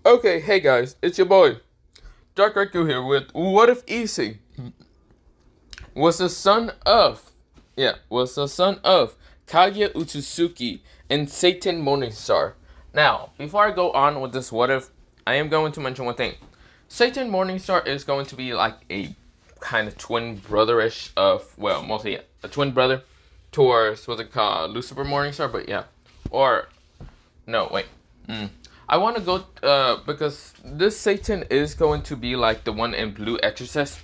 Okay, hey guys, it's your boy, Dark Raku here with What If Issei was the son of, Kaguya Otsutsuki and Satan Morningstar. Now, before I go on with this What If, I am going to mention one thing. Satan Morningstar is going to be like a kind of twin brotherish of, well, mostly a twin brother towards, what's it called, Lucifer Morningstar, but yeah. Or, no, wait. I want to go, because this Satan is going to be like the one in Blue Exorcist,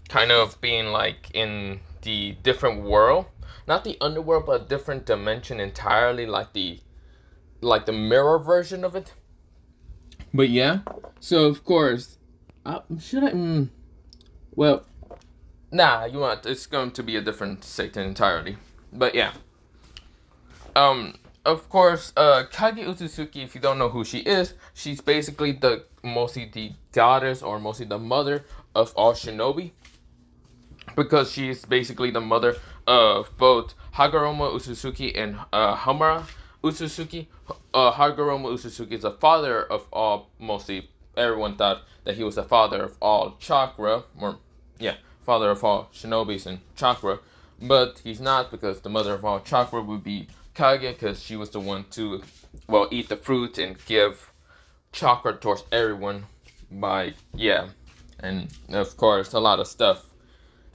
kind of being like in the different world, not the underworld, but a different dimension entirely, like the mirror version of it. But yeah, so of course, should I? Well, nah, you want it's going to be a different Satan entirely. But yeah, of course, Kaguya Otsutsuki, if you don't know who she is, she's basically mostly the goddess or mostly the mother of all shinobi. Because she's basically the mother of both Hagoromo Otsutsuki and Hamura Otsutsuki. Hagoromo Otsutsuki is the father of all, mostly everyone thought that he was the father of all chakra, or yeah, father of all shinobis and chakra. But he's not, because the mother of all chakra would be Kaguya, because she was the one to, well, eat the fruit and give chakra towards everyone by, yeah. And of course, a lot of stuff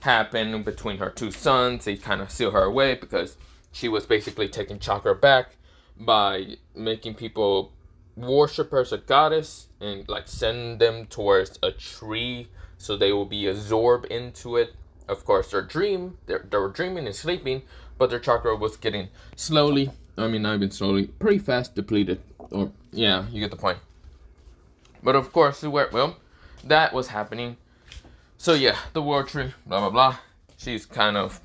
happened between her two sons. They kind of seal her away because she was basically taking chakra back by making people worship her as a goddess and like send them towards a tree so they will be absorbed into it. Of course, they were dreaming and sleeping, but their chakra was getting slowly, not even slowly, pretty fast depleted. Or, yeah, you get the point. But of course, that was happening. So yeah, the world tree, blah blah blah. She's kind of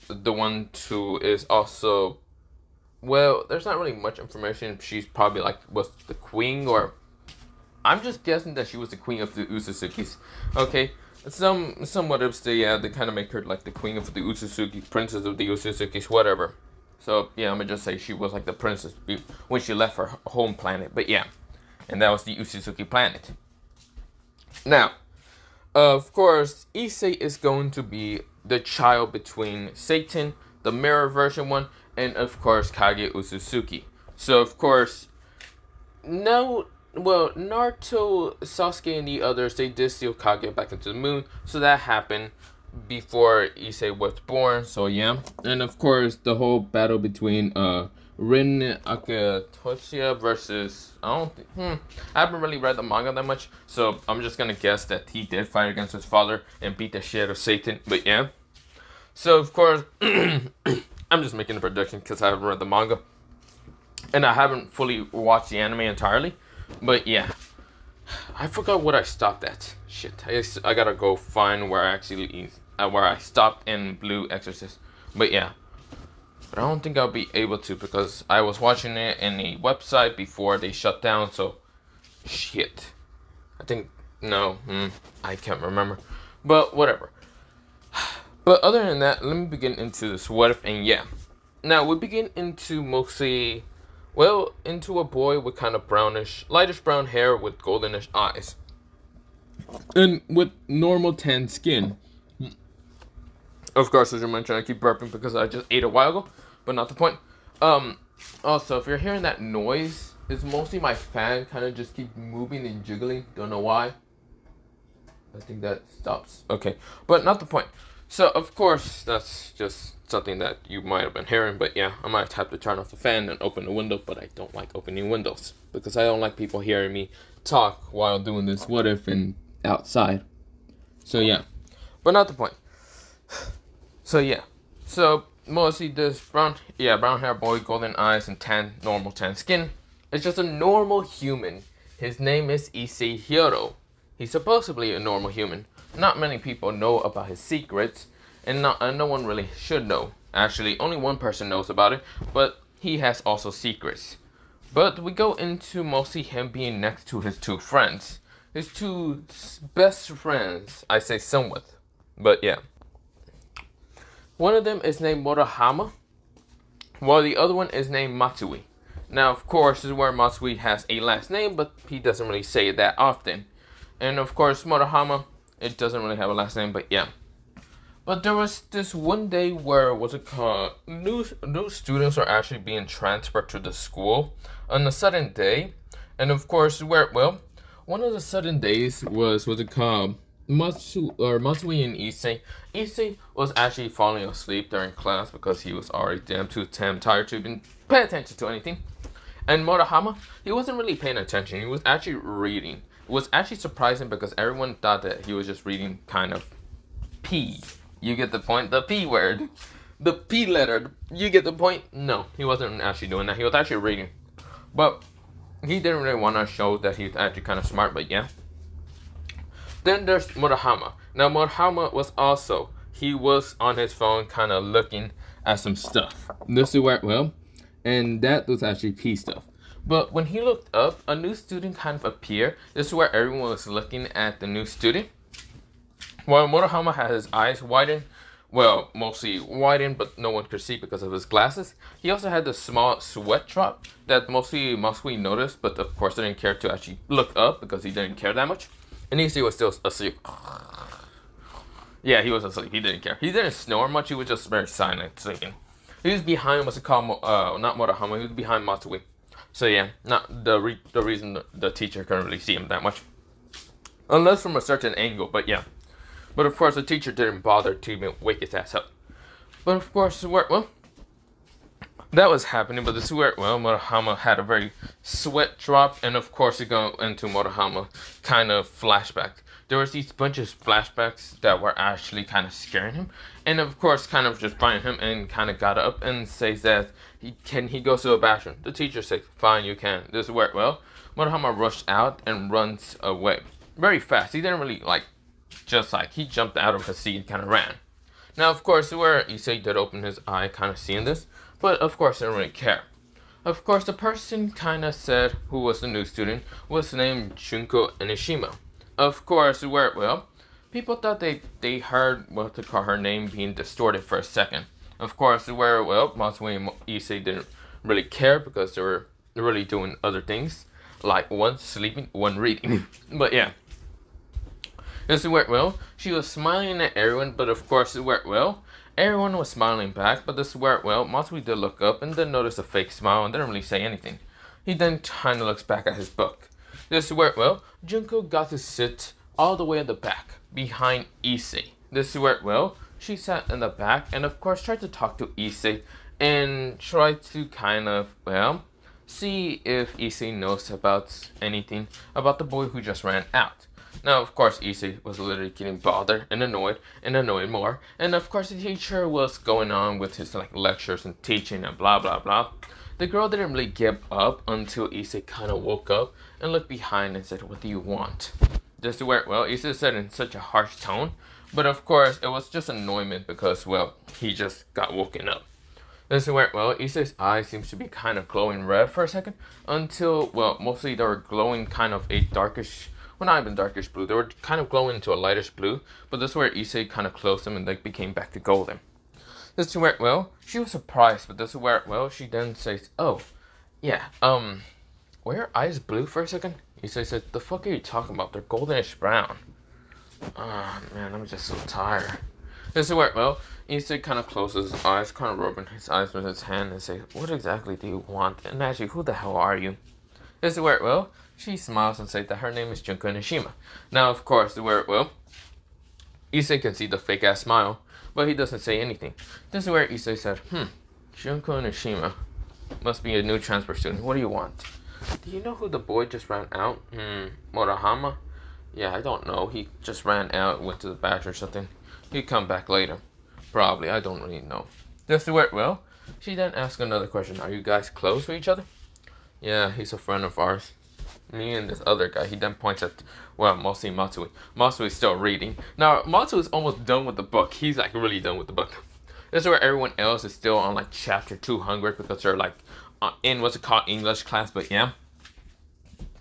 the one who is also, well, there's not really much information. She's probably was the queen, or I'm just guessing that she was the queen of the Utsutsukis. Okay, somewhat of they kind of make her like the queen of the Utsutsuki, princess of the Utsutsukis, whatever. So yeah, I'm gonna just say she was like the princess when she left her home planet. But yeah, and that was the Utsutsuki planet. Now, of course, Issei is going to be the child between Satan, the mirror version one, and of course Kaguya Otsutsuki. So of course, Naruto, Sasuke, and the others, they did steal Kaguya back into the moon. So that happened before Issei was born. So yeah, and of course the whole battle between Rin Akatoshia versus, I haven't really read the manga that much, so I'm just gonna guess that he did fight against his father and beat the shit out of Satan. But yeah, so of course I'm just making a prediction because I haven't read the manga and I haven't fully watched the anime entirely. But yeah, I forgot what I stopped at. Shit, I gotta go find where I stopped in Blue Exorcist. But yeah. But I don't think I'll be able to because I was watching it in a website before they shut down, so shit. I think, no, I can't remember. But whatever. But other than that, let me begin into this what if, and yeah. Now, we begin into mostly, into a boy with kind of lightish brown hair with goldenish eyes. And with normal tan skin. Of course, as you mentioned, I keep burping because I just ate a while ago, but not the point. Also, if you're hearing that noise, it's mostly my fan kind of just keep moving and jiggling. Don't know why. I think that stops. Okay, but not the point. So, of course, that's just something that you might have been hearing, but yeah, I might have to turn off the fan and open the window, but I don't like opening windows because I don't like people hearing me talk while doing this what if and outside. So, yeah, but not the point. So yeah, mostly this brown hair boy, golden eyes, and normal tan skin. It's just a normal human. His name is Issei Hiro. He's supposedly a normal human. Not many people know about his secrets, and no one really should know. Actually, only one person knows about it, but he has also secrets. But we go into mostly him being next to his two friends. His two best friends, I say somewhat, but yeah. One of them is named Murahama, while the other one is named Matsui. Now, of course, this is where Matsui has a last name, but he doesn't really say it that often. And of course, Murahama, it doesn't really have a last name, but yeah. But there was this one day where, what's it called, new students are actually being transferred to the school on a sudden day. And of course, well, one of the sudden days was, what's it called, Matsui and Issei. Issei was actually falling asleep during class because he was already too damn tired to even pay attention to anything. And Murahama, he wasn't really paying attention. He was actually reading. It was actually surprising because everyone thought that he was just reading kind of P. You get the point? The P word. The P letter. You get the point? No, he wasn't actually doing that. He was actually reading. But he didn't really want to show that he's actually kind of smart, but yeah. Then there's Murahama. Now, Murahama he was on his phone kind of looking at some stuff. This is where, well, and that was actually P stuff. But when he looked up, a new student kind of appeared. This is where everyone was looking at the new student. While Murahama had his eyes widened, well, mostly widened, but no one could see because of his glasses. He also had the small sweat drop that mostly Matsui noticed, but of course didn't care to actually look up because he didn't care that much. And Issei was still asleep. Yeah, he was asleep. He didn't care. He didn't snore much. He was just very silent, sleeping. He was behind what's it called? Not Murahama. He was behind Matsui. So yeah, not the reason the teacher couldn't really see him that much, unless from a certain angle. But yeah. But of course, the teacher didn't bother to even wake his ass up. But of course, well, that was happening. But this is where, well, Murahama had a very sweat drop. And of course, it go into Murahama kind of flashback. There was these bunch of flashbacks that were actually kind of scaring him. And of course, kind of just find him and kind of got up and says that he goes to a bathroom. The teacher says, fine, you can. This is where, well, Murahama rushed out and runs away. Very fast. He didn't really he jumped out of his seat and kind of ran. Now, of course, where Issei did open his eye, kind of seeing this, but of course, didn't really care. Of course, the person kind of said who was the new student was named Junko Enoshima. Of course, well, people thought they heard what to call her name being distorted for a second. Of course, well, Matsui and Issei didn't really care because they were really doing other things, like one sleeping, one reading. But yeah. This is where, well, she was smiling at everyone, but of course, it worked well. Everyone was smiling back, but this is where, well, Matsui did look up and then noticed a fake smile and didn't really say anything. He then kind of looks back at his book. This is where, well, Junko got to sit all the way at the back, behind Issei. This is where, well, she sat in the back and of course tried to talk to Issei and tried to kind of, well, see if Issei knows about anything about the boy who just ran out. Now, of course, Issei was literally getting bothered and annoyed more. And of course, the teacher was going on with his lectures and teaching and blah, blah, blah. The girl didn't really give up until Issei kind of woke up and looked behind and said, what do you want? Just to where, well, Issei said in such a harsh tone. But of course, it was just annoyment because, well, he just got woken up. This is where, well, Issei's eyes seems to be kind of glowing red for a second. Until, well, mostly they were glowing kind of a darkish, well, not even darkish blue. They were kind of glowing into a lightish blue. But this is where Issei kind of closed them and they became back to golden. This is where, well, she was surprised. But this is where, well, she then says, oh, yeah, were your eyes blue for a second? Issei said, the fuck are you talking about? They're goldenish brown. Oh, man, I'm just so tired. This is where, well, Issei kind of closes his eyes, kind of rubbing his eyes with his hand and say, what exactly do you want? And actually, who the hell are you? This is where, well, she smiles and says that her name is Junko Enoshima. Now, of course, where, well, Issei can see the fake-ass smile, but he doesn't say anything. This is where Issei said, Junko Enoshima must be a new transfer student. What do you want? Do you know who the boy just ran out? Murahama? Yeah, I don't know. He just ran out, went to the bathroom or something. He'll come back later. Probably. I don't really know. This is where, well, she then asked another question. Are you guys close with each other? Yeah, he's a friend of ours. Me and this other guy. He then points at, well, mostly Matsui. Matsui's still reading. Now, Matsui's almost done with the book. He's really done with the book. This is where everyone else is still on chapter 200 because they're in what's it called, English class, but yeah.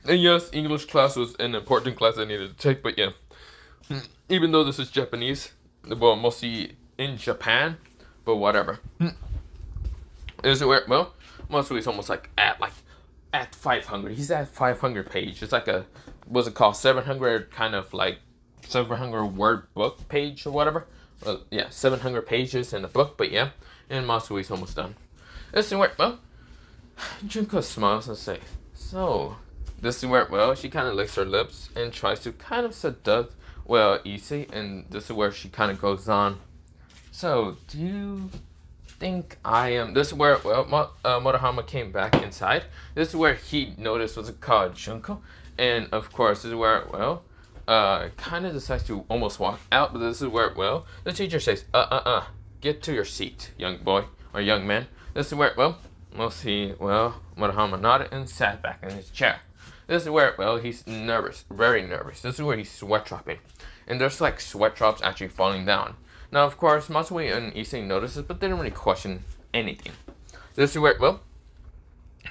And yes, English class was an important class I needed to take, but yeah. Even though this is Japanese, well, mostly in Japan, but whatever. This is where, well, Masui's almost like at 500. He's at 500 page. It's like a, what's it called, 700 kind of like 700 word book page or whatever. Yeah, 700 pages in the book, but yeah, and Masui's almost done. This is where, well, Junko smiles and says, so, this is where, well, she kind of licks her lips and tries to kind of seduce, well, Issei, and this is where she kind of goes on. So, do you think I am, this is where, well, Murahama came back inside. This is where he noticed what's it called, Junko, and of course, this is where, well, kind of decides to almost walk out, but this is where, well, the teacher says, get to your seat, young boy, or young man. This is where, well, Murahama nodded and sat back in his chair. This is where, well, he's nervous, very nervous. This is where he's sweat dropping. And there's like sweat drops actually falling down. Now, of course, Matsui and Issei notices, but they didn't really question anything. This is where, well,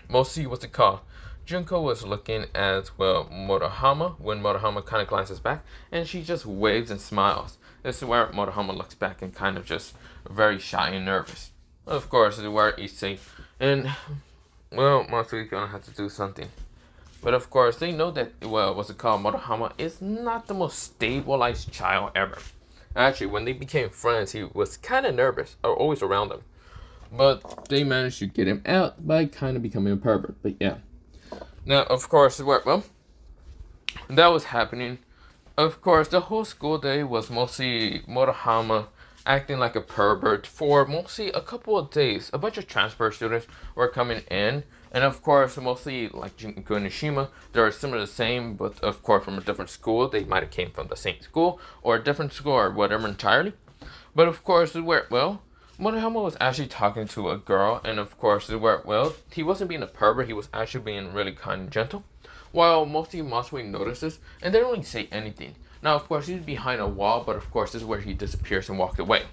mostly what's it called? Junko was looking at, well, Murahama when Murahama kind of glances back, and she just waves and smiles. This is where Murahama looks back and kind of just very shy and nervous. Of course, this is where Issei and, well, Matsui's gonna have to do something. But of course, they know that, well, what's it called, Murahama is not the most stabilized child ever. Actually, when they became friends, he was kind of nervous, or always around them. But they managed to get him out by kind of becoming a pervert, but yeah. Now, of course, well, that was happening. Of course, the whole school day was mostly Murahama acting like a pervert for mostly a couple of days. A bunch of transfer students were coming in, and of course, mostly like Junko and Nishima, they're similar to the same, but of course from a different school. They might have came from the same school, or a different school, or whatever entirely. But of course, where, well, Murahama was actually talking to a girl, and of course, where, well, he wasn't being a pervert, he was actually being really kind and gentle. While mostly Matsui notices, and they don't really say anything. Now, of course, he's behind a wall, but of course, this is where he disappears and walked away.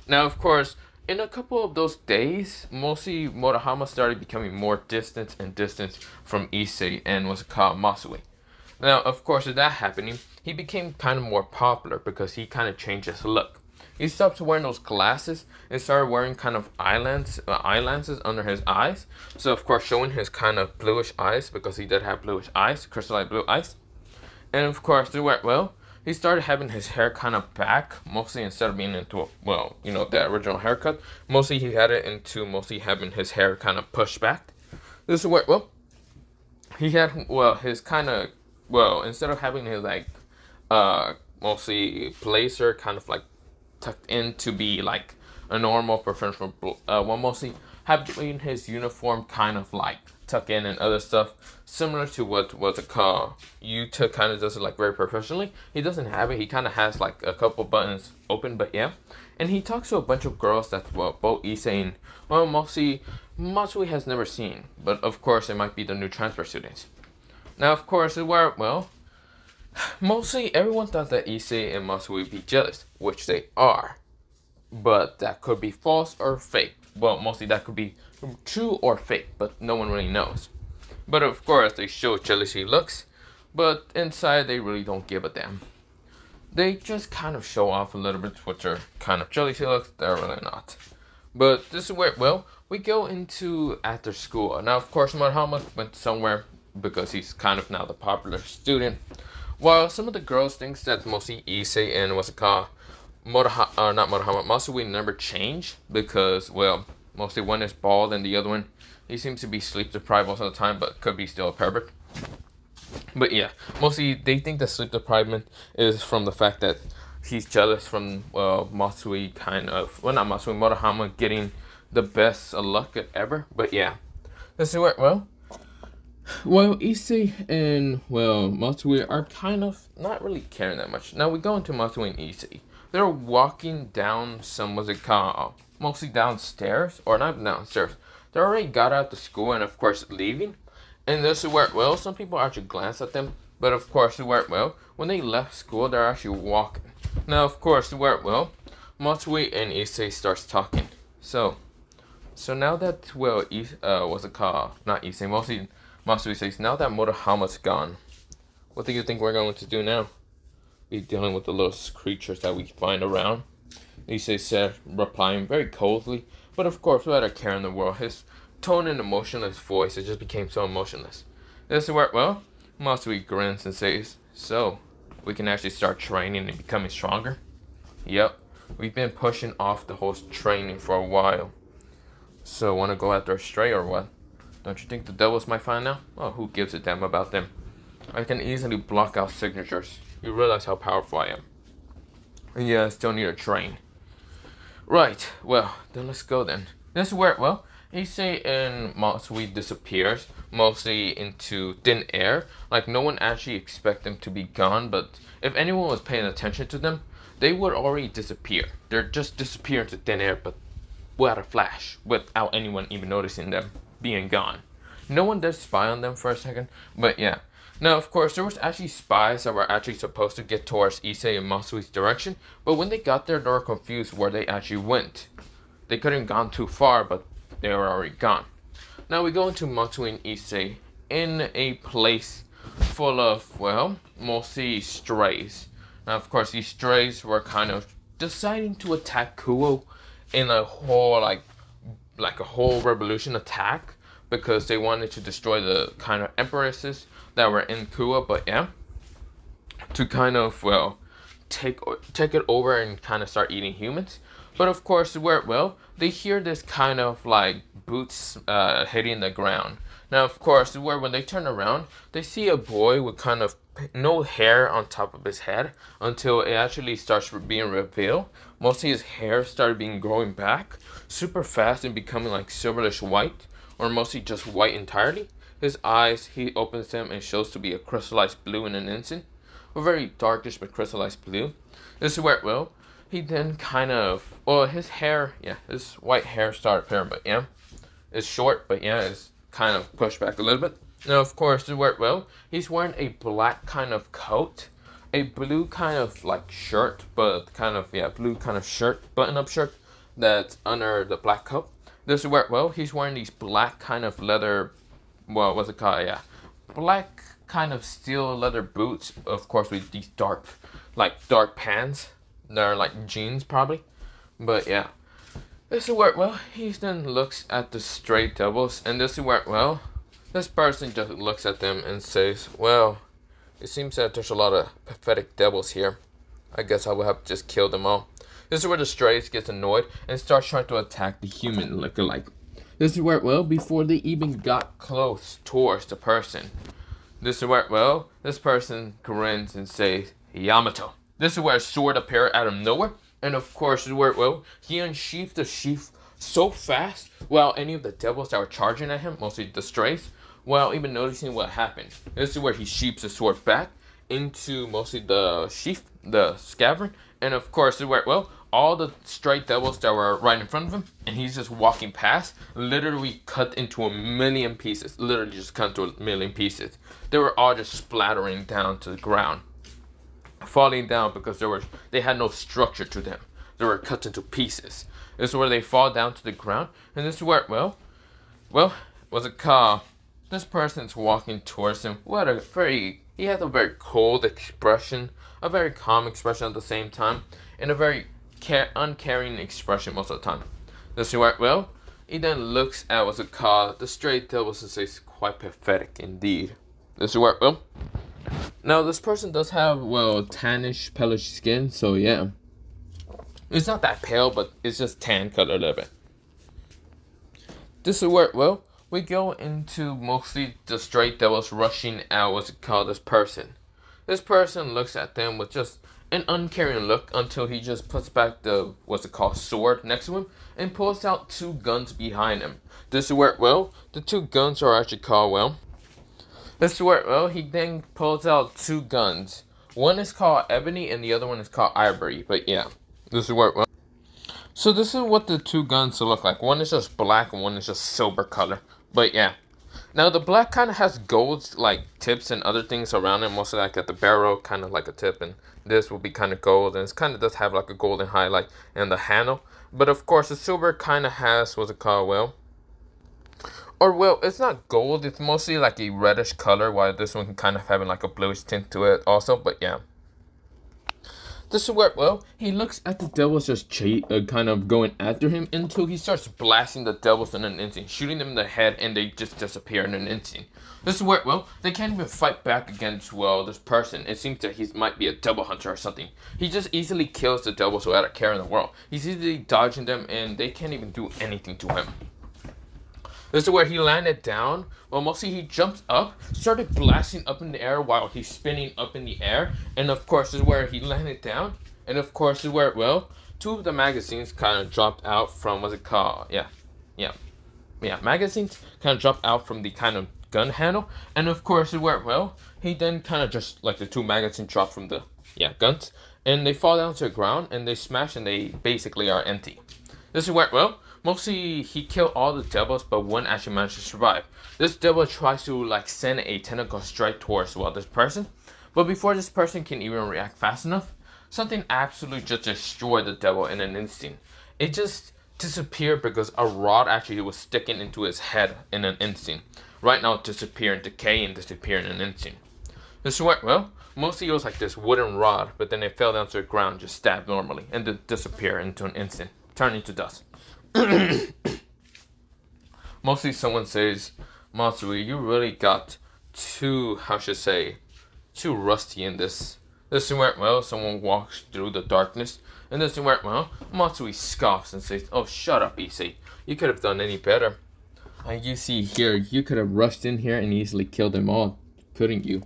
Now, of course, in a couple of those days, mostly Murahama started becoming more distant and distant from Issei and was called Matsui. Now, of course, with that happening, he became kind of more popular because he kind of changed his look. He stopped wearing those glasses and started wearing kind of eyelashes under his eyes. So, of course, showing his kind of bluish eyes because he did have bluish eyes, crystallized blue eyes. And, of course, well, he started having his hair kind of back, mostly instead of being into a, well, you know, the original haircut. Mostly he had it into mostly having his hair kind of pushed back. This is where, well, he had, well, his kind of, well, instead of having his, like, mostly blazer kind of, like, tucked in to be, like, a normal professional, well, mostly having his uniform kind of, like, tuck in and other stuff, similar to what's it called, Yuta kind of does it, like, very professionally. He doesn't have it, he kind of has, like, a couple buttons open, but yeah. And he talks to a bunch of girls that, well, both Issei and, well, mostly Matsui has never seen, but of course it might be the new transfer students. Now, of course, where, well, mostly everyone thought that Issei and Matsui would be jealous, which they are. But that could be false or fake. Well, mostly that could be true or fake, but no one really knows. But of course, they show jealousy looks, but inside they really don't give a damn. They just kind of show off a little bit with their kind of jealousy looks, they're really not. But this is where, well, we go into after school. Now, of course, Murahama went somewhere because he's kind of now the popular student. While some of the girls think that mostly Issei and what's it called, Matsui never change because, well, mostly one is bald and the other one, he seems to be sleep deprived most of the time, but could be still a pervert. But yeah, mostly they think the sleep deprivement is from the fact that he's jealous from, well, Matsui kind of, well, not Matsui, Murahama getting the best luck ever. But yeah, this is where, well, Issei and, well, Matsui are kind of not really caring that much. Now we go into Matsui and Issei. They're walking down some, what's it called, mostly downstairs, or not downstairs. They already got out of school and, of course, leaving. And this is where, well, some people actually glance at them. But, of course, where, well, when they left school, they're actually walking. Now, of course, where, well, Matsui and Issei starts talking. So now that, well, what's it called, not Issei, mostly Matsui says, now that Murahama's gone, what do you think we're going to do now? Be dealing with the little creatures that we find around. Issei said, replying very coldly, but of course without a care in the world. His tone and emotionless voice. It just became so emotionless. This is where, well, Matsui grins and says, "So, we can actually start training and becoming stronger?" "Yep, we've been pushing off the whole training for a while. So, want to go after Stray or what? Don't you think the devils might find out? Well, who gives a damn about them? I can easily block out signatures. You realize how powerful I am. And yeah, I still need to train." "Right, well, then let's go then." This is where, well, Issei and Matsui disappears, mostly into thin air. Like, no one actually expects them to be gone, but if anyone was paying attention to them, they would already disappear. They're just disappear into thin air, but without a flash, without anyone even noticing them being gone. No one does spy on them for a second, but yeah. Now, of course, there was actually spies that were actually supposed to get towards Issei and Matsui's direction, but when they got there, they were confused where they actually went. They couldn't have gone too far, but they were already gone. Now we go into Matsui and Issei in a place full of, well, mostly strays. Now, of course, these strays were kind of deciding to attack Kuo in a whole, like a whole revolution attack, because they wanted to destroy the kind of empresses that were in Kuo, but yeah, to kind of, well, take it over and kind of start eating humans. But of course, where, well, they hear this kind of like boots hitting the ground. Now, of course, where when they turn around, they see a boy with kind of no hair on top of his head until it actually starts being revealed. Mostly his hair started being growing back super fast and becoming like silverish white, or mostly just white entirely. His eyes, he opens them and shows to be a crystallized blue in an instant. A very darkish but crystallized blue. This is where, well, he then kind of, well, his hair, yeah, his white hair started appearing, but yeah, it's short, but yeah, it's kind of pushed back a little bit. Now, of course, this is where, well, he's wearing a black kind of coat, a blue kind of like shirt, but kind of, yeah, blue kind of shirt, button-up shirt that's under the black coat. This is where, well, he's wearing these black kind of leather, well, what's it called, yeah, black kind of steel leather boots, of course, with these dark pants. They're like jeans, probably. But yeah. This is where, well, he then looks at the stray devils. And this is where, well, this person just looks at them and says, "Well, it seems that there's a lot of pathetic devils here. I guess I will have to just kill them all." This is where the strays gets annoyed and starts trying to attack the human lookalike. This is where, well, before they even got close towards the person. This is where, well, this person grins and says, "Yamato." This is where a sword appeared out of nowhere. And of course, this is where, well, he unsheathed the sheath so fast, while any of the devils that were charging at him, mostly the strays, without even noticing what happened. This is where he sheaths the sword back into mostly the sheath, the scabbard. And of course, this is where, well, all the stray devils that were right in front of him, and he's just walking past, literally cut into a million pieces. Literally just cut into a million pieces. They were all just splattering down to the ground, falling down because they had no structure to them. They were cut into pieces. This is where they fall down to the ground, and this is where, well, what's it called? This person's walking towards him. He has a very cold expression, a very calm expression at the same time, and a very uncaring expression most of the time. This is where, well, he then looks at what's it called, the stray devils, and says, "Quite pathetic indeed." This is where, well, now this person does have, well, tannish, palish skin, so yeah. It's not that pale, but it's just tan color a little bit. This is where, well, we go into mostly the stray devils rushing out, what's it called, this person. This person looks at them with just an uncaring look until he just puts back the, what's it called, sword next to him and pulls out two guns behind him. This is where, well, the two guns are actually called, well, this is where, well, he then pulls out two guns. One is called Ebony and the other one is called Ivory, but yeah, this is where, well, so this is what the two guns look like. One is just black and one is just silver color, but yeah. Now the black kind of has gold like tips and other things around it, mostly like at the barrel, kind of like a tip, and this will be kind of gold, and it's kind of does have like a golden highlight and the handle. But of course the silver kind of has, what's it called, well, or well, it's not gold, it's mostly like a reddish color, while this one kind of having like a bluish tint to it also, but yeah. This is where, well, he looks at the devils just kind of going after him until he starts blasting the devils in an instant, shooting them in the head, and they just disappear in an instant. This is where, well, they can't even fight back against, well, this person. It seems that he might be a devil hunter or something. He just easily kills the devils without a care in the world. He's easily dodging them, and they can't even do anything to him. This is where he landed down. Well, mostly he jumps up, started blasting up in the air while he's spinning up in the air. And of course, this is where he landed down. And of course, this is where, well, two of the magazines kind of dropped out from, what's it called? Yeah. Magazines kind of dropped out from the kind of gun handle. And of course, this is where, well, he then kind of just, like the two magazines drop from the, guns. And they fall down to the ground and they smash and they basically are empty. This is where, well, mostly he killed all the devils, but one actually managed to survive. This devil tries to like send a tentacle strike towards, well, this person. But before this person can even react fast enough, something absolutely just destroyed the devil in an instant. It just disappeared because a rod actually was sticking into his head in an instant. Right now, disappear and decay and disappear in an instant. This is what, well, mostly it was like this wooden rod, but then it fell down to the ground, just stabbed normally, and then disappear into an instant, turn into dust. Mostly someone says, Matsui, you really got too rusty in this. This is where, well, someone walks through the darkness, and this is where, well, Matsui scoffs and says, oh, shut up, Issei. You could have done any better. And you see here, you could have rushed in here and easily killed them all, couldn't you?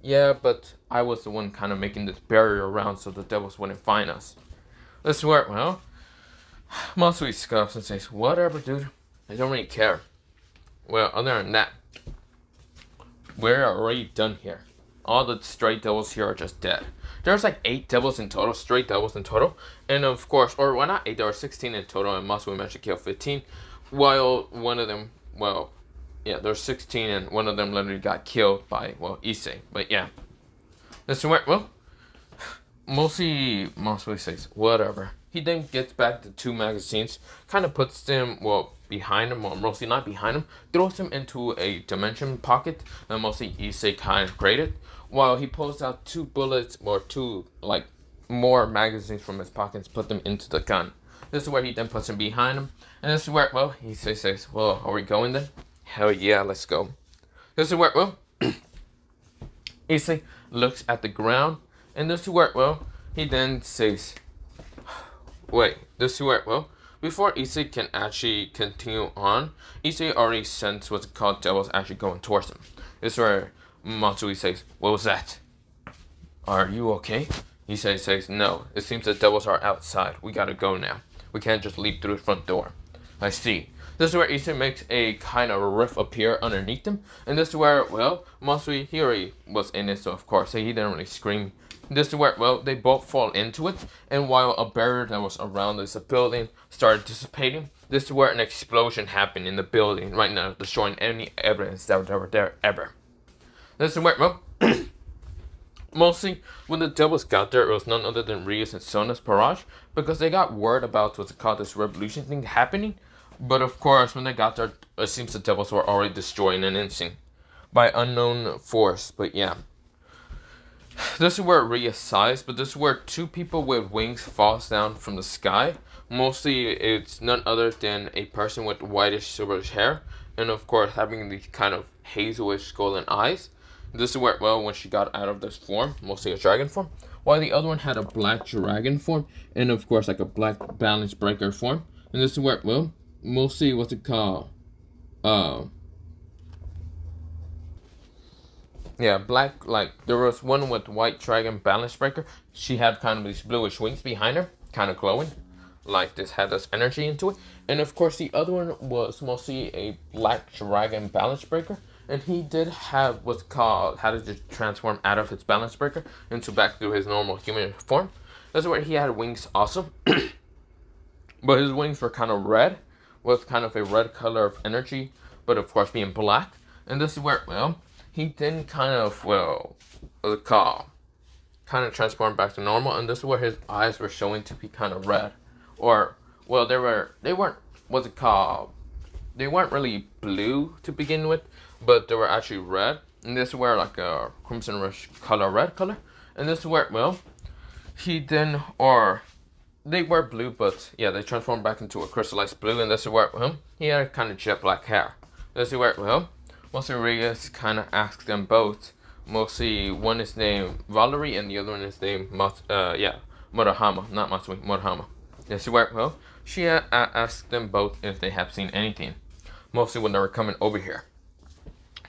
Yeah, but I was the one kind of making this barrier around so the devils wouldn't find us. This is where, well, Matsui scoffs and says, whatever, dude. I don't really care. Well, other than that, we're already done here. All the stray devils here are just dead. There's like 8 devils in total, stray devils in total. And of course, or well, not 8, there are 16 in total, and Matsui managed to kill 15. While one of them, well, yeah, there's 16, and one of them literally got killed by, well, Issei. But yeah. This is where, well, mostly Matsui says, whatever. He then gets back the 2 magazines, kind of puts them, well, behind him, or mostly not behind him, throws them into a dimension pocket that mostly Issei kind of created, while he pulls out 2 bullets, or 2, like, more magazines from his pockets, put them into the gun. This is where he then puts them behind him, and this is where, well, Issei says, well, are we going then? Hell yeah, let's go. This is where, well, Issei looks at the ground, and this is where, well, he then says, wait, this is where, well, before Issei can actually continue on, Issei already sensed what's called devils actually going towards him. This is where Matsui says, what was that? Are you okay? Issei says, no, it seems the devils are outside. We gotta go now. We can't just leap through the front door. I see. This is where Issei makes a kind of rift appear underneath him. And this is where, well, Matsui, he already was in it, so of course, he didn't really scream. This is where, well, they both fall into it, and while a barrier that was around this building started dissipating, this is where an explosion happened in the building right now, destroying any evidence that were there ever. This is where, well, mostly when the devils got there, it was none other than Ryu's and Sona's barrage, because they got word about what's called this revolution thing happening, but of course, when they got there, it seems the devils were already destroyed in an instant by unknown force, but yeah. This is where Rhea sighs, but this is where 2 people with wings falls down from the sky. Mostly, it's none other than a person with whitish silverish hair, and of course having the kind of hazelish golden eyes. This is where, well, when she got out of this form, mostly a dragon form, while the other one had a black dragon form, and of course like a black balance breaker form. And this is where, well, mostly what's it called? Yeah, black, like, there was one with white dragon balance breaker. She had kind of these bluish wings behind her, kind of glowing. Like, this had this energy into it. And of course, the other one was mostly a black dragon balance breaker. And he did have what's called, how to just transform out of his balance breaker into back to his normal human form. That's where he had wings also. But his wings were kind of red, with kind of a red color of energy, but of course being black. And this is where, well, he then kind of, well, what's it called? Kind of transformed back to normal, and this is where his eyes were showing to be kind of red. Or, well, they weren't, what's it called? They weren't really blue to begin with, but they were actually red. And this is where, like, a crimson color, red color. And this is where, well, he then, or they were blue, but yeah, they transformed back into a crystallized blue, and this is where he had kind of jet black hair. This is where mostly Reyes kind of asked them both. Mostly one is named Valerie, and the other one is named Murahama, not Matsui, Murahama. This is where she asked them both if they have seen anything. Mostly when they were coming over here,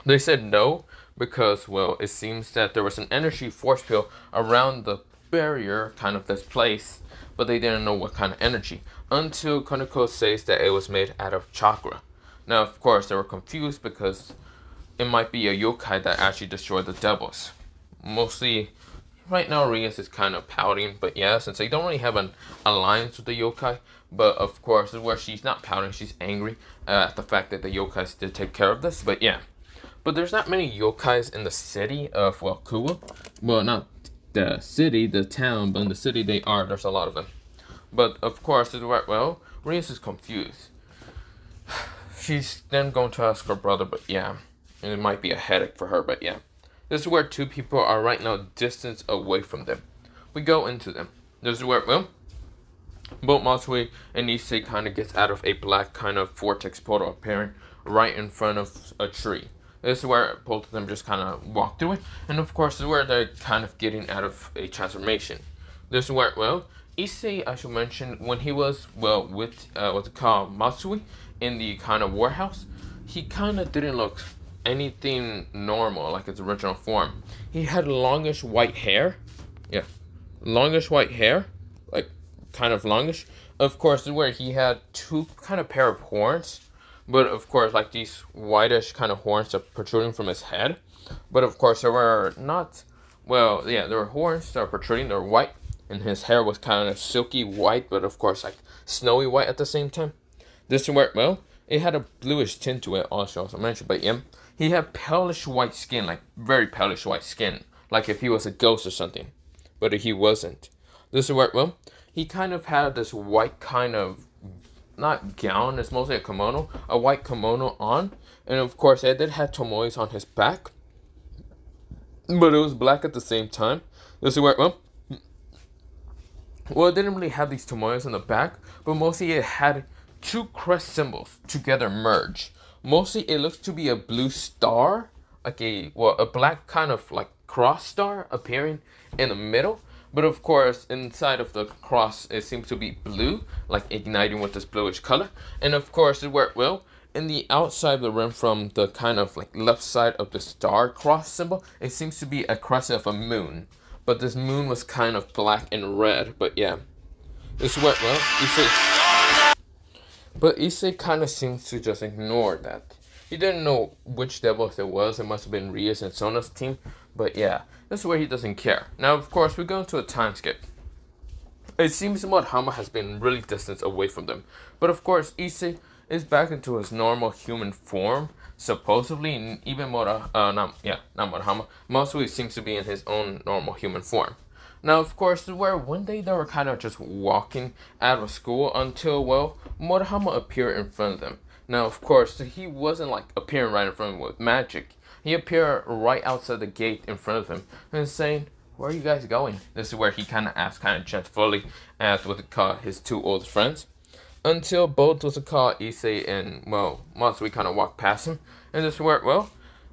they said no because it seems that there was an energy force field around the barrier, kind of this place, but they didn't know what kind of energy until Koneko says that it was made out of chakra. Now, of course, they were confused because it might be a yokai that actually destroyed the devils. Mostly, right now, Reyes is kind of pouting, but yeah, since they don't really have an alliance with the yokai, but of course, this is where she's not pouting, she's angry at the fact that the yokais did take care of this, but yeah. But there's not many yokais in the city of, Kuwa. Well, not the city, the town, but in the city there's a lot of them. But of course, Reyes is confused. She's then going to ask her brother, but yeah, and it might be a headache for her, but yeah. This is where two people are right now distance away from them. We go into them. This is where, both Matsui and Issei kind of gets out of a black kind of vortex portal appearing right in front of a tree. This is where both of them just kind of walk through it. And of course, this is where they're kind of getting out of a transformation. This is where, Issei, I should mention, when he was, with, what's it called, Matsui, in the kind of warehouse, he kind of didn't look anything normal like its original form. He had longish white hair. Yeah, longish white hair. Like, kind of longish. Of course, this is where he had two kind of pair of horns. But of course, like these whitish kind of horns are protruding from his head. But of course, there were not, there were horns that were protruding, they were white. And his hair was kind of silky white, but of course, like snowy white at the same time. This is where, it had a bluish tint to it, also mentioned. But yeah, he had palish white skin, like very palish white skin. Like if he was a ghost or something. But he wasn't. This is where, he kind of had this white kind of, not gown, it's mostly a kimono, a white kimono on, and of course it did have tomoes on his back, but it was black at the same time. This is where, it didn't really have these tomoes on the back, but mostly it had two crest symbols together merged. Mostly it looks to be a blue star, like a black kind of like cross star appearing in the middle. But of course, inside of the cross, it seems to be blue, like igniting with this bluish color. And of course, in the outside of the rim from the kind of like left side of the star cross symbol, it seems to be a crescent of a moon. But this moon was kind of black and red, but yeah. This is what, Issei. But Issei kind of seems to just ignore that. He didn't know which devils it was. It must have been Reyes and Sona's team. But yeah, this is where he doesn't care. Now, of course, we go into a time skip. It seems Murahama has been really distant away from them. But of course, Issei is back into his normal human form. Supposedly, and even not Murahama. Matsui seems to be in his own normal human form. Now, of course, where one day they were kind of just walking out of school until, Murahama appeared in front of them. Now, of course, he wasn't like appearing right in front of them with magic. He appeared right outside the gate in front of him and saying, "Where are you guys going?" This is where he kind of asked, kind of gently, asked his two oldest friends. Until both Issei and, Matsui kind of walked past him. And this is where,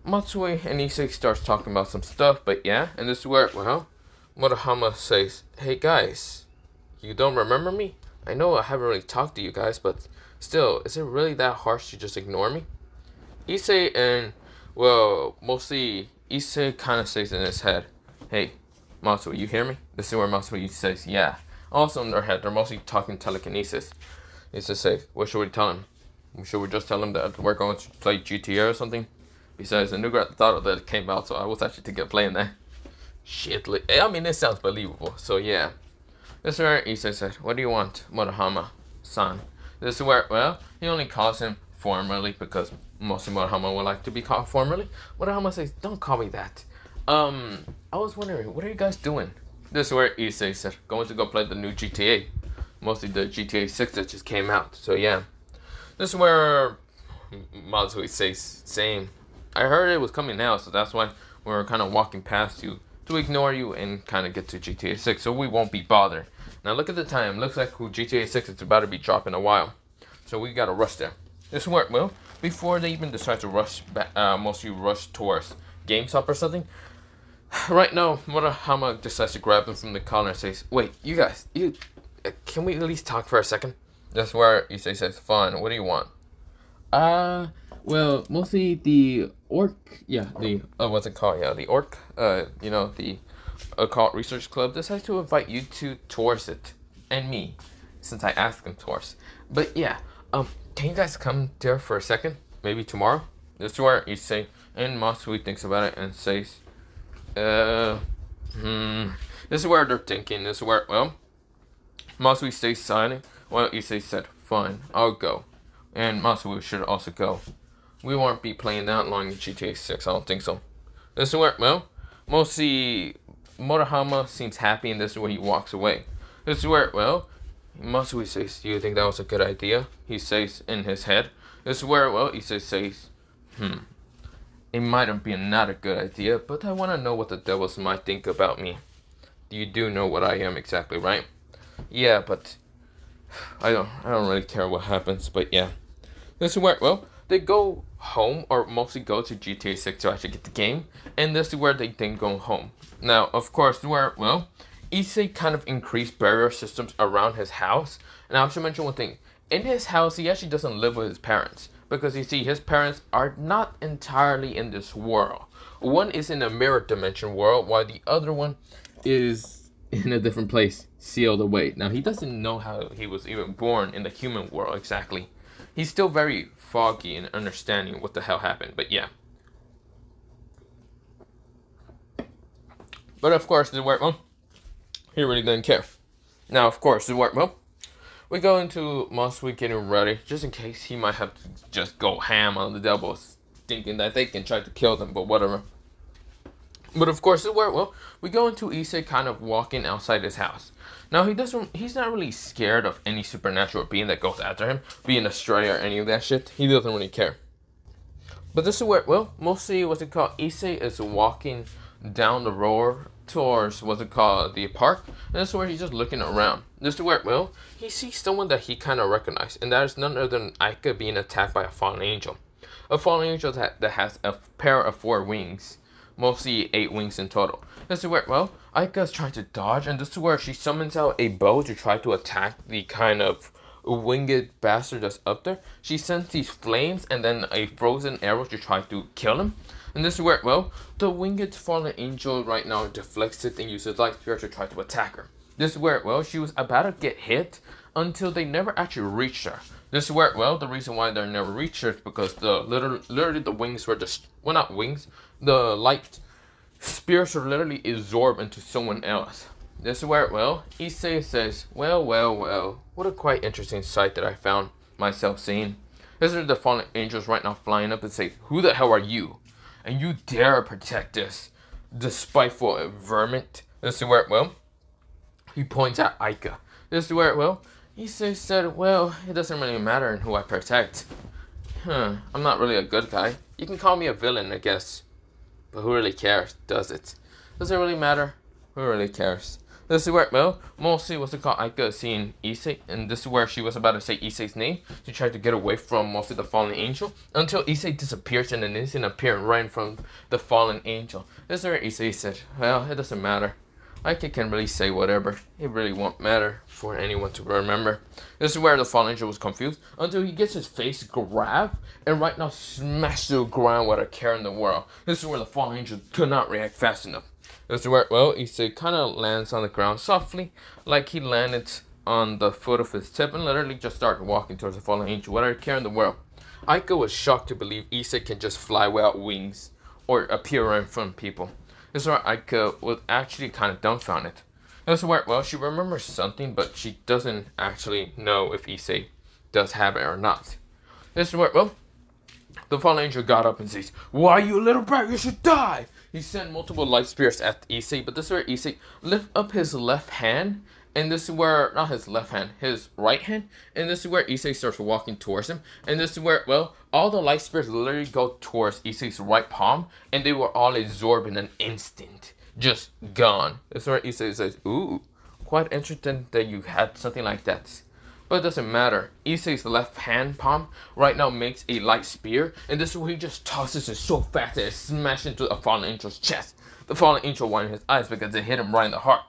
Matsui and Issei starts talking about some stuff, but yeah. And this is where, Murahama says, "Hey guys, you don't remember me? I know I haven't really talked to you guys, but still, is it really that harsh to just ignore me?" Issei and, mostly Issei kind of says in his head, "Hey, Matsui, you hear me?" This is where Matsui says, "Yeah." Also in their head, they're mostly talking telekinesis. Issei says, "What should we tell him? Should we just tell him that we're going to play GTA or something?" Besides, the new thought of that came out, so I was actually thinking of playing that. Shit, I mean, it sounds believable, so yeah. This is where Issei said, "What do you want, Murahama-san?" This is where, he only calls him formally because mostly Murahama would like to be called formally. Murahama says, "Don't call me that. I was wondering, what are you guys doing?" This is where Issei said, "Going to go play the new GTA. Mostly the GTA 6 that just came out, so yeah." This is where Matsui says, "Same. I heard it was coming out, so that's why we were kind of walking past you to ignore you and kind of get to GTA 6, so we won't be bothered. Now look at the time. Looks like GTA 6 is about to be dropping a while, so we gotta rush there. This work well before they even decide to rush back. Mostly rush towards GameStop or something. Right now, Murahama decides to grab them from the collar and says, "Wait, you guys, can we at least talk for a second?" That's where Issei says, "Fine, what do you want?" Well, mostly the orc, what's it called? Yeah, the orc, the occult research club decides to invite you two towards it, and me, since I asked them towards. But yeah, can you guys come there for a second? Maybe tomorrow? This is where Issei and Matsui thinks about it and says, this is where they're thinking. This is where, well, Matsui stays silent while Issei said, "Fine, I'll go." And Matsui should also go. We won't be playing that long in GTA 6, I don't think so. This is where, well, mostly Murahama seems happy and this is where he walks away. This is where, well, Matsui says, "Do you think that was a good idea?" He says in his head. This is where, well, Issei says, "It might have been not a good idea, but I want to know what the devils might think about me." You do know what I am exactly, right? Yeah, but I don't really care what happens, but yeah. This is where, well, they go home, or mostly go to GTA 6 to actually get the game, and this is where they then go home. Now, of course, where, well, Issei kind of increased barrier systems around his house, and I should mention one thing. In his house, he actually doesn't live with his parents, because you see, his parents are not entirely in this world. One is in a mirror dimension world, while the other one is in a different place, sealed away. Now, he doesn't know how he was even born in the human world exactly. He's still very foggy in understanding what the hell happened, but yeah. But of course, the work, well, he really didn't care. Now, of course, the work, well, we go into Matsui getting ready, just in case he might have to just go ham on the devils, thinking that they can try to kill them, but whatever. But of course, the work, well, we go into Issei kind of walking outside his house. Now, he's not really scared of any supernatural being that goes after him, being Australia or any of that shit. He doesn't really care. But this is where, well, mostly what's it called, Issei is walking down the road towards what's it called, the park, and this is where he's just looking around. This is where, well, he sees someone that he kind of recognized, and that is none other than Aika being attacked by a fallen angel. A fallen angel that has a pair of 4 wings. Mostly 8 wings in total. This is where, well, Aika is trying to dodge, and this is where she summons out a bow to try to attack the kind of winged bastard that's up there. She sends these flames and then a frozen arrow to try to kill him. And this is where, well, the winged fallen angel right now deflects it and uses light spear to try to attack her. This is where, well, she was about to get hit until they never actually reached her. This is where, well, the reason why they never reached her is because literally the wings were just, well, not wings, the light spears were literally absorbed into someone else. This is where, well, Issei says, well, what a quite interesting sight that I found myself seeing. This is the fallen angels right now flying up and say, "Who the hell are you? And you dare protect us, despiteful vermin." This is where, well, he points at Aika. This is where, well, Issei said, "Well, it doesn't really matter who I protect. I'm not really a good guy. You can call me a villain, I guess. But who really cares, does it? Does it really matter? Who really cares?" This is where, well, mostly what's it called, Aika seeing Issei, and this is where she was about to say Issei's name to try to get away from mostly the fallen angel, until Issei disappears in an instant, appearing right in front of the fallen angel. This is where Issei said, "Well, it doesn't matter. Aika can really say whatever. It really won't matter for anyone to remember." This is where the fallen angel was confused until he gets his face grabbed and right now smashed to the ground with a care in the world. This is where the fallen angel could not react fast enough. This is where, well, Issei kind of lands on the ground softly, like he landed on the foot of his tip and literally just started walking towards the fallen angel without a care in the world. Aika was shocked to believe Issei can just fly without wings or appear right in front of people. This is where Aika was actually kind of dumbfounded. This is where, well, she remembers something, but she doesn't actually know if Issei does have it or not. This is where, well, the fallen angel got up and says, "Why, you little brat, you should die!" He sent multiple light spears at Issei, but this is where Issei lift up his left hand, and this is where, not his left hand, his right hand, and this is where Issei starts walking towards him, and this is where, well, all the light spears literally go towards Issei's right palm, and they were all absorbed in an instant. just gone. That's where Issei says, ooh, quite interesting that you had something like that. But it doesn't matter. Issei's left hand palm right now makes a light spear, and this is where he just tosses it so fast that it smashes into a fallen angel's chest. The fallen angel wiped his eyes because it hit him right in the heart.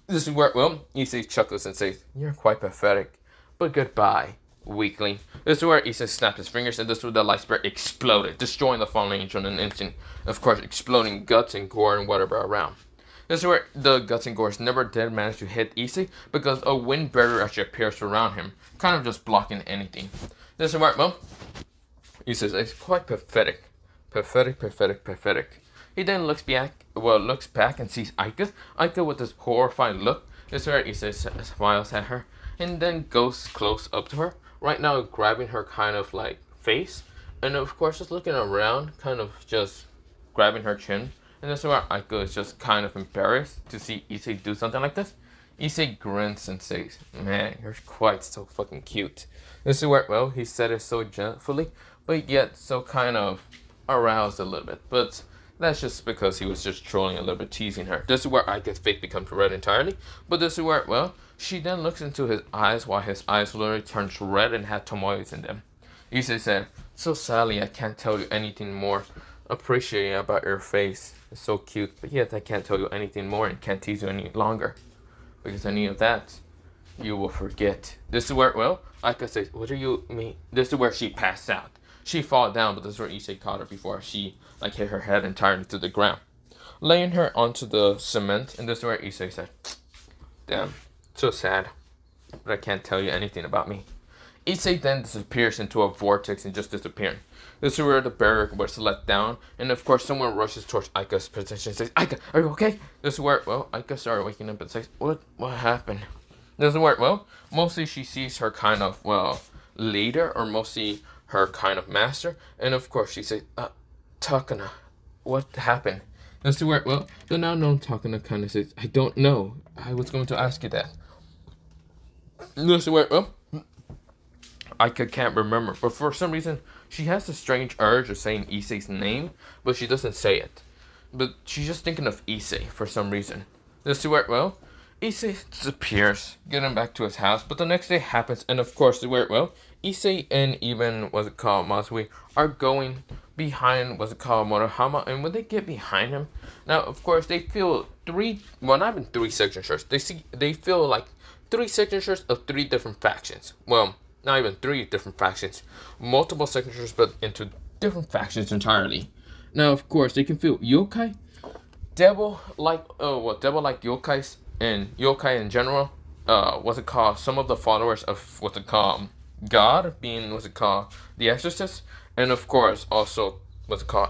This is where, well, Issei chuckles and says, you're quite pathetic, but goodbye, weakling. This is where Issei snapped his fingers, and this is where the light spear exploded, destroying the fallen angel in an instant. Of course, exploding guts and gore and whatever around. This is where the guts and gores never did manage to hit Issei because a wind barrier actually appears around him, kind of just blocking anything. This is where, well, Issei says, it's quite pathetic. Pathetic, pathetic, pathetic. He then looks back and sees Aika. Aika with this horrified look. This is where Issei smiles at her and then goes close up to her. Right now, grabbing her kind of like face, and of course just looking around, kind of just grabbing her chin. And this is where Aika is just kind of embarrassed to see Issei do something like this. Issei grins and says, man, you're quite so fucking cute. This is where, well, he said it so gently, but yet so kind of aroused a little bit. But that's just because he was just trolling a little bit, teasing her. This is where Aika's face becomes red entirely. But this is where, well, she then looks into his eyes while his eyes literally turns red and have turmoils in them. Issei said, so sadly I can't tell you anything more appreciating about your face. It's so cute, but yet I can't tell you anything more and can't tease you any longer. Because any of that, you will forget. This is where, well, Aika says, what do you mean? This is where she passed out. She fell down, but this is where Issei caught her before she like hit her head entirely to the ground. Laying her onto the cement, and this is where Issei said, damn, so sad, but I can't tell you anything about me. Issei then disappears into a vortex and just disappearing. This is where the barrier was let down, and of course someone rushes towards Aika's position and says, Aika, are you okay? This is where, well, Aika started waking up and says, what happened? This is where, well, mostly she sees her kind of, well, leader, or mostly her kind of master, and of course she says, Takana, what happened? This is where, well, the now known Takana kind of says, I don't know, I was going to ask you that. This is where, well, Aika can't remember, but for some reason, she has a strange urge of saying Issei's name, but she doesn't say it. But she's just thinking of Issei for some reason. This is where, well, Issei disappears, getting back to his house, but the next day happens, and of course, where, well, Issei and even, Masui are going behind, Morohama, and when they get behind him, now, of course, they feel not even three signatures, they feel like 3 signatures of 3 different factions. Well, not even 3 different factions, multiple signatures, but into different factions entirely. Now, of course, they can feel yokai, devil-like yokais, and yokai in general. Some of the followers of God, being the Exorcist, and of course also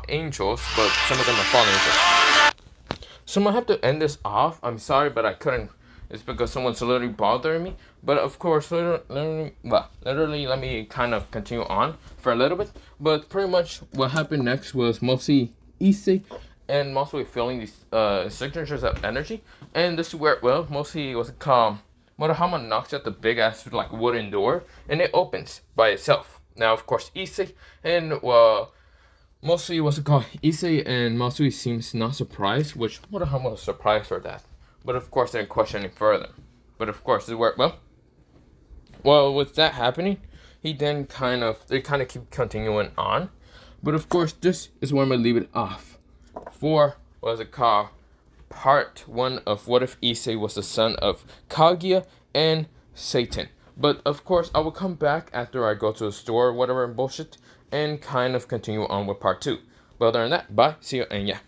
angels, but some of them are fallen angels. So I'm gonna have to end this off. I'm sorry, but I couldn't. It's because someone's literally bothering me. But of course, literally, let me kind of continue on for a little bit. But pretty much what happened next was mostly Issei and mostly feeling these signatures of energy. And this is where, well, mostly Morohama knocks at the big ass like wooden door, and it opens by itself. Now, of course, Issei and Issei and Masui seems not surprised, which Morohama was surprised for that. But of course, they didn't question any further. But of course, it worked well, with that happening, they kind of keep continuing on. But of course, this is where I'm gonna leave it off. For part 1 of What If Issei Was the Son of Kaguya and Satan. But of course, I will come back after I go to the store or whatever bullshit and kind of continue on with part 2. But other than that, bye, see you, and yeah.